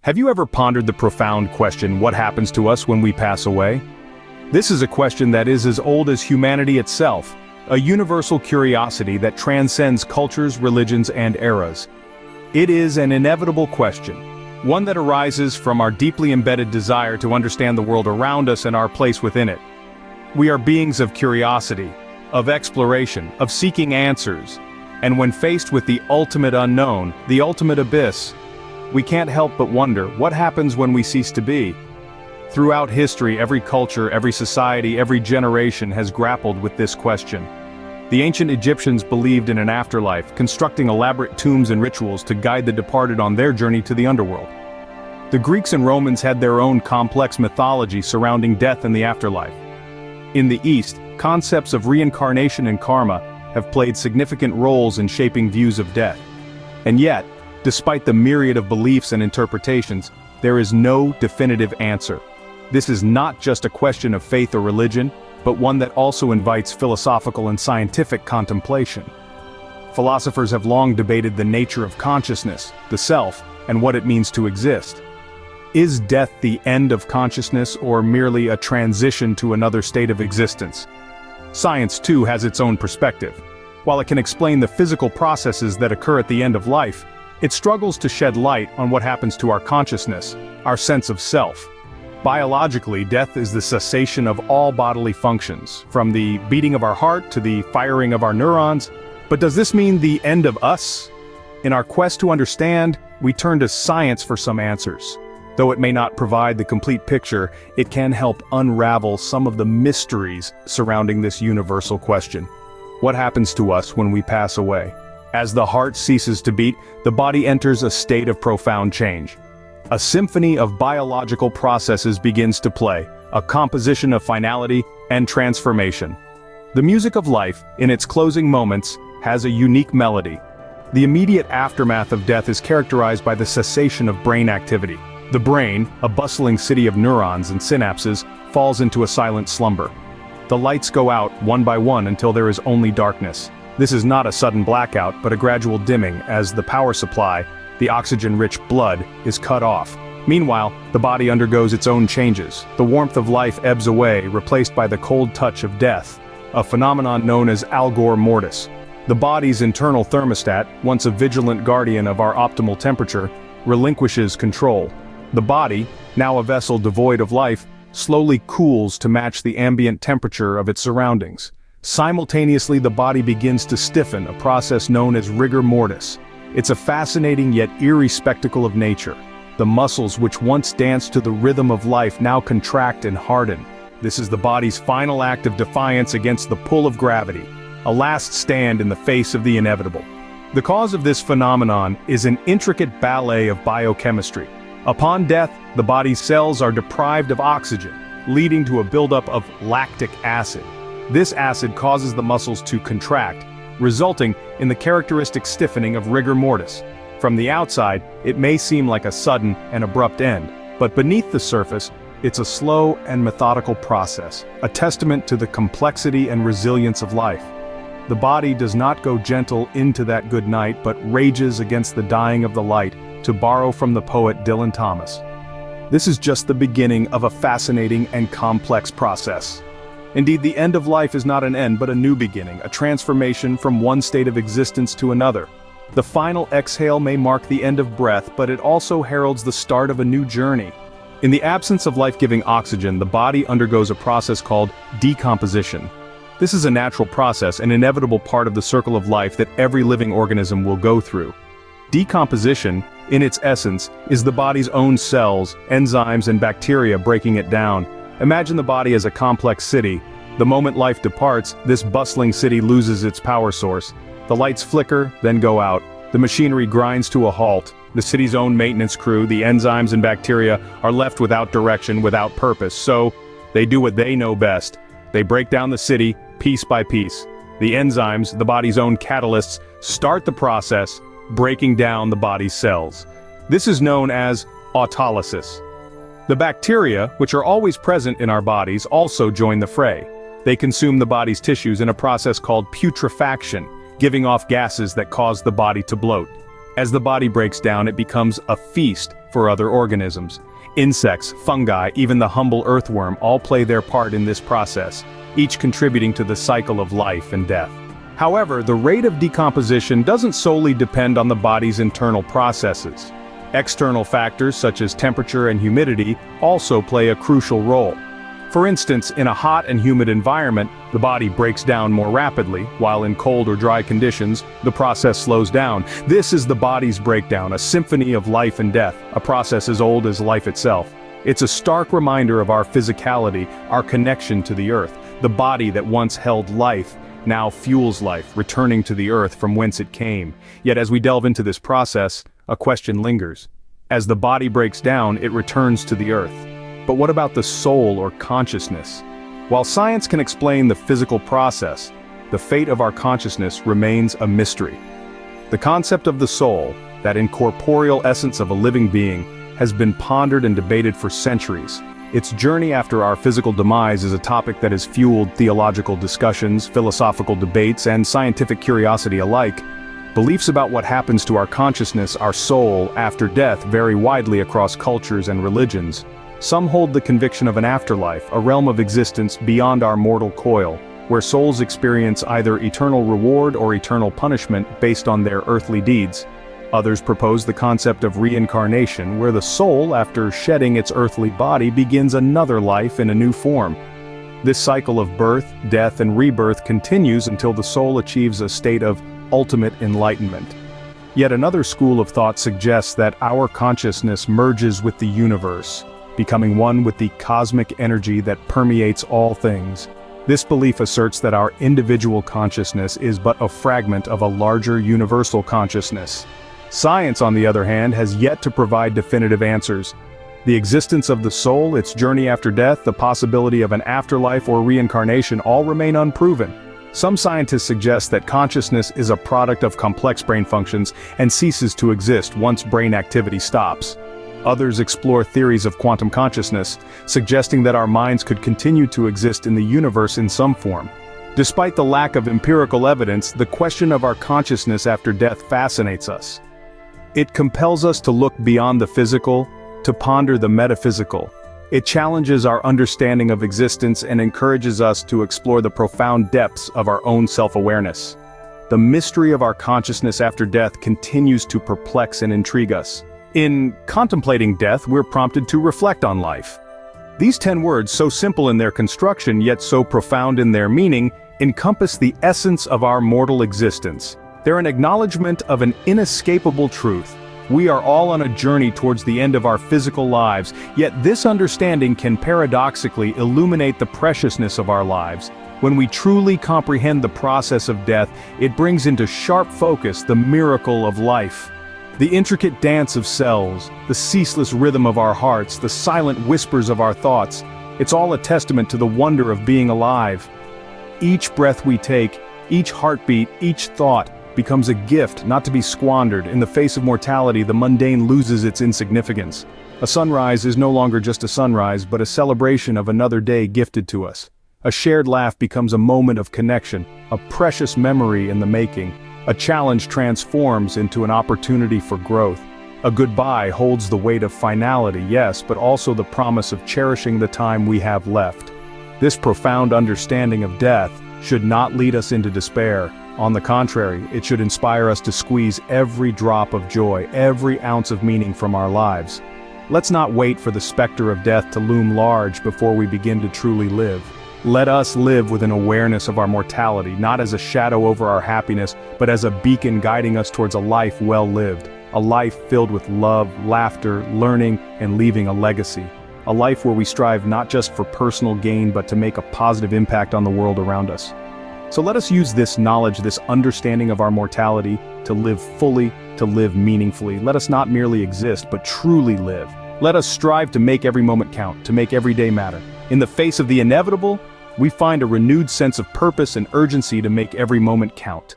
Have you ever pondered the profound question, what happens to us when we pass away? This is a question that is as old as humanity itself, a universal curiosity that transcends cultures, religions, and eras. It is an inevitable question, one that arises from our deeply embedded desire to understand the world around us and our place within it. We are beings of curiosity, of exploration, of seeking answers, and when faced with the ultimate unknown, the ultimate abyss, we can't help but wonder, what happens when we cease to be? Throughout history, every culture, every society, every generation has grappled with this question. The ancient Egyptians believed in an afterlife, constructing elaborate tombs and rituals to guide the departed on their journey to the underworld. The Greeks and Romans had their own complex mythology surrounding death and the afterlife. In the East, concepts of reincarnation and karma have played significant roles in shaping views of death. And yet, despite the myriad of beliefs and interpretations, there is no definitive answer. This is not just a question of faith or religion, but one that also invites philosophical and scientific contemplation. Philosophers have long debated the nature of consciousness, the self, and what it means to exist. Is death the end of consciousness or merely a transition to another state of existence? Science, too, has its own perspective. While it can explain the physical processes that occur at the end of life, it struggles to shed light on what happens to our consciousness, our sense of self. Biologically, death is the cessation of all bodily functions, from the beating of our heart to the firing of our neurons. But does this mean the end of us? In our quest to understand, we turn to science for some answers. Though it may not provide the complete picture, it can help unravel some of the mysteries surrounding this universal question. What happens to us when we pass away? As the heart ceases to beat, the body enters a state of profound change. A symphony of biological processes begins to play, a composition of finality and transformation. The music of life, in its closing moments, has a unique melody. The immediate aftermath of death is characterized by the cessation of brain activity. The brain, a bustling city of neurons and synapses, falls into a silent slumber. The lights go out one by one until there is only darkness. This is not a sudden blackout, but a gradual dimming as the power supply, the oxygen-rich blood, is cut off. Meanwhile, the body undergoes its own changes. The warmth of life ebbs away, replaced by the cold touch of death, a phenomenon known as algor mortis. The body's internal thermostat, once a vigilant guardian of our optimal temperature, relinquishes control. The body, now a vessel devoid of life, slowly cools to match the ambient temperature of its surroundings. Simultaneously, the body begins to stiffen, a process known as rigor mortis. It's a fascinating yet eerie spectacle of nature. The muscles which once danced to the rhythm of life now contract and harden. This is the body's final act of defiance against the pull of gravity, a last stand in the face of the inevitable. The cause of this phenomenon is an intricate ballet of biochemistry. Upon death, the body's cells are deprived of oxygen, leading to a buildup of lactic acid. This acid causes the muscles to contract, resulting in the characteristic stiffening of rigor mortis. From the outside, it may seem like a sudden and abrupt end, but beneath the surface, it's a slow and methodical process, a testament to the complexity and resilience of life. The body does not go gentle into that good night, but rages against the dying of the light, to borrow from the poet Dylan Thomas. This is just the beginning of a fascinating and complex process. Indeed, the end of life is not an end but a new beginning, a transformation from one state of existence to another. The final exhale may mark the end of breath, but it also heralds the start of a new journey. In the absence of life-giving oxygen, the body undergoes a process called decomposition. This is a natural process, an inevitable part of the circle of life that every living organism will go through. Decomposition, in its essence, is the body's own cells, enzymes, and bacteria breaking it down. Imagine the body as a complex city. The moment life departs, this bustling city loses its power source. The lights flicker, then go out. The machinery grinds to a halt. The city's own maintenance crew, the enzymes and bacteria, are left without direction, without purpose. So, they do what they know best. They break down the city, piece by piece. The enzymes, the body's own catalysts, start the process, breaking down the body's cells. This is known as autolysis. The bacteria, which are always present in our bodies, also join the fray. They consume the body's tissues in a process called putrefaction, giving off gases that cause the body to bloat. As the body breaks down, it becomes a feast for other organisms. Insects, fungi, even the humble earthworm all play their part in this process, each contributing to the cycle of life and death. However, the rate of decomposition doesn't solely depend on the body's internal processes. External factors such as temperature and humidity also play a crucial role. For instance, in a hot and humid environment, the body breaks down more rapidly, while in cold or dry conditions, the process slows down. This is the body's breakdown, a symphony of life and death, a process as old as life itself. It's a stark reminder of our physicality, our connection to the earth. The body that once held life now fuels life, returning to the earth from whence it came. Yet as we delve into this process, a question lingers. As the body breaks down, it returns to the earth. But what about the soul or consciousness? While science can explain the physical process, the fate of our consciousness remains a mystery. The concept of the soul, that incorporeal essence of a living being, has been pondered and debated for centuries. Its journey after our physical demise is a topic that has fueled theological discussions, philosophical debates, and scientific curiosity alike. Beliefs about what happens to our consciousness, our soul, after death vary widely across cultures and religions. Some hold the conviction of an afterlife, a realm of existence beyond our mortal coil, where souls experience either eternal reward or eternal punishment based on their earthly deeds. Others propose the concept of reincarnation, where the soul, after shedding its earthly body, begins another life in a new form. This cycle of birth, death, and rebirth continues until the soul achieves a state of ultimate enlightenment. Yet another school of thought suggests that our consciousness merges with the universe, becoming one with the cosmic energy that permeates all things. This belief asserts that our individual consciousness is but a fragment of a larger universal consciousness. Science, on the other hand, has yet to provide definitive answers. The existence of the soul, its journey after death, the possibility of an afterlife or reincarnation all remain unproven. Some scientists suggest that consciousness is a product of complex brain functions and ceases to exist once brain activity stops. Others explore theories of quantum consciousness, suggesting that our minds could continue to exist in the universe in some form. Despite the lack of empirical evidence, the question of our consciousness after death fascinates us. It compels us to look beyond the physical, to ponder the metaphysical. It challenges our understanding of existence and encourages us to explore the profound depths of our own self-awareness. The mystery of our consciousness after death continues to perplex and intrigue us. In contemplating death, we're prompted to reflect on life. These 10 words, so simple in their construction yet so profound in their meaning, encompass the essence of our mortal existence. They're an acknowledgement of an inescapable truth. We are all on a journey towards the end of our physical lives, yet this understanding can paradoxically illuminate the preciousness of our lives. When we truly comprehend the process of death, it brings into sharp focus the miracle of life. The intricate dance of cells, the ceaseless rhythm of our hearts, the silent whispers of our thoughts, it's all a testament to the wonder of being alive. Each breath we take, each heartbeat, each thought, becomes a gift not to be squandered. In the face of mortality, the mundane loses its insignificance. A sunrise is no longer just a sunrise, but a celebration of another day gifted to us. A shared laugh becomes a moment of connection, a precious memory in the making. A challenge transforms into an opportunity for growth. A goodbye holds the weight of finality, yes, but also the promise of cherishing the time we have left. This profound understanding of death should not lead us into despair. On the contrary, it should inspire us to squeeze every drop of joy, every ounce of meaning from our lives. Let's not wait for the specter of death to loom large before we begin to truly live. Let us live with an awareness of our mortality, not as a shadow over our happiness, but as a beacon guiding us towards a life well lived. A life filled with love, laughter, learning, and leaving a legacy. A life where we strive not just for personal gain, but to make a positive impact on the world around us. So let us use this knowledge, this understanding of our mortality, to live fully, to live meaningfully. Let us not merely exist, but truly live. Let us strive to make every moment count, to make every day matter. In the face of the inevitable, we find a renewed sense of purpose and urgency to make every moment count.